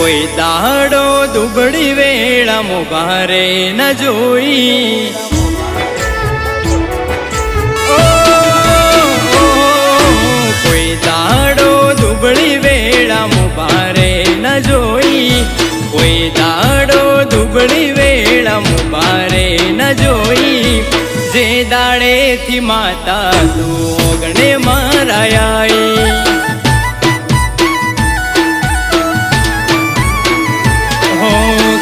કોઈ દાડો દુબળી વેળા મોભારે ન જોઈ, કોઈ દાડો દુબળી વેળા મોભારે ન જોઈ, કોઈ દાડો દુબળી વેળા મોભારે ન જોઈ, જે દાડેથી માતા તું ઓગણે મારાઈ,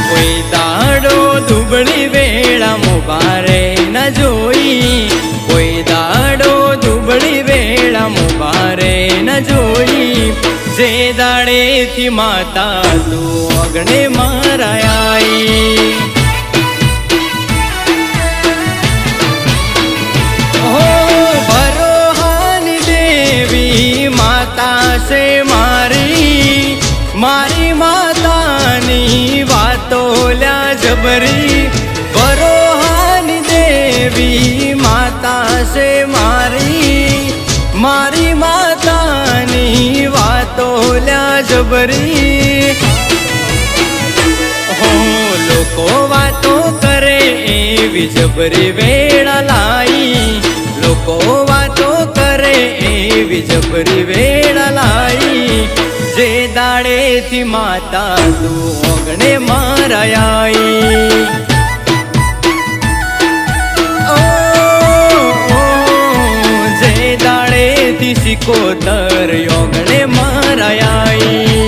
કોઈ દાડો દુબળી વેળા મોભારે ન જોઈ, કોઈ દાડો દુબળી વેળા મોભારે ન જોઈ, જે દાડેથી માતા તું અગણે મારાઈ, હો ભરોહાની દેવી માતા છે મારી, મારી માતાની વાતો લ્યા જબરી, ભરોહાની દેવી માતા છે મારી, મારી માતાની વાતો લ્યા જબરી, હો લોકો વાતો કરે એવી જબરી વેળા લાઈ, લોકો વાતો કરે એવી જબરી વેળા લાઈ, જે દાડેથી માતા તું ઓગણે મારાઈ, જે દાડેથી સિકોતર ઓગણે મારાઈ,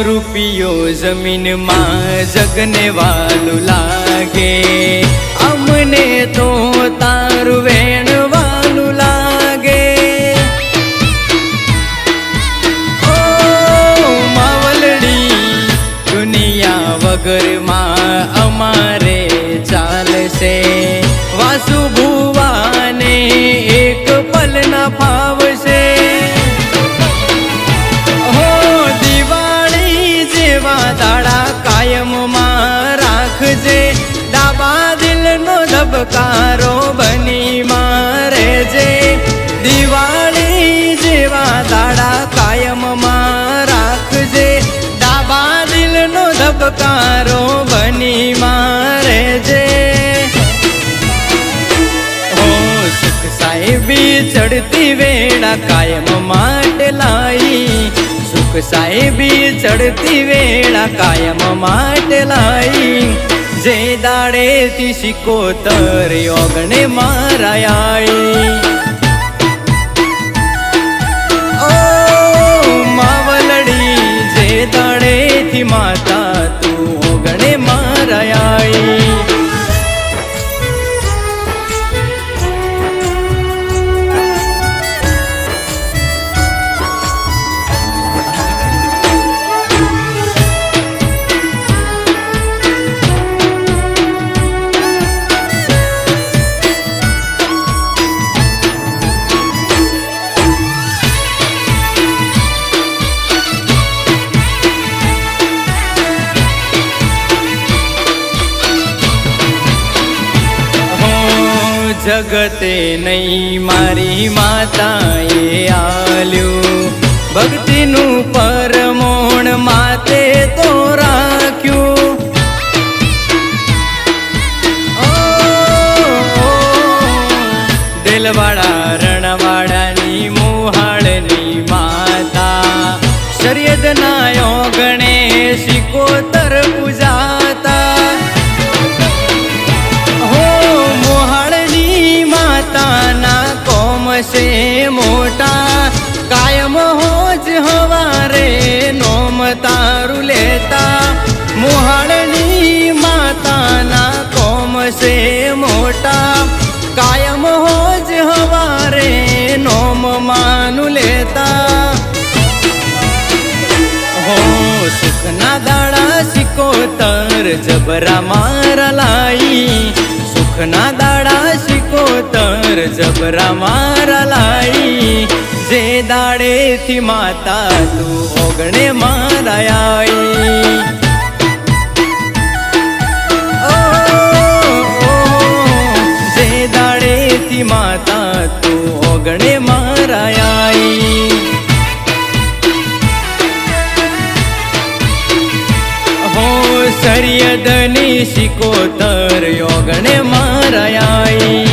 રૂપિયો જમીનમાં જગને વાલું લાગે, અમને તો તારું વેણ વાલું લાગે, ઓ માવલડી દુનિયા વગરમાં અમારે ચાલશે, વાસુ ભુવાને એક પલ ના ફાવશે, દાડા કાયમમાં રાખજે, ડાબા દિલનો ધબકારો બની મારે જે, દિવાળી જેવા દાડા કાયમમાં રાખજે, ડાબા દિલનો ધબકારો બની મારે જે, હો સુખ સાહેબી ચડતી વેળા કાયમ માટે લાઈ, સુખ સાહેબી ચડતી વેળા કાયમ માટે લાઈ, જે દાડેથી સિકોતર ઓગણે મારાઈ, ઓ માવલડી જે દાડેથી માતા તું ઓગણે મારાઈ, જગતે નહીં મારી માતાએ આલ્યું, ભક્તિનું પરમોણ માતે તો રાખ્યું, દિલવાડા રણવાડાની મોહાળની માતા, શર્યદના ઓગણે સિકોતર પૂજાતા, છે મોટા કાયમ હોજ હવારે નોમ તારું લેતા, મોહાળની માતાના કોમ છે મોટા કાયમ હોજ હવારે નોમ માનું લેતા, जबरा मारलाई सुखना दाडा शिकोतर जबरा मारलाई जे दाडे थी माता तू ओगणे मारायाई जे दाडे थी माता तू ओगणे मारायाई हो सरियदनी शिकोतर योगणे मारायाई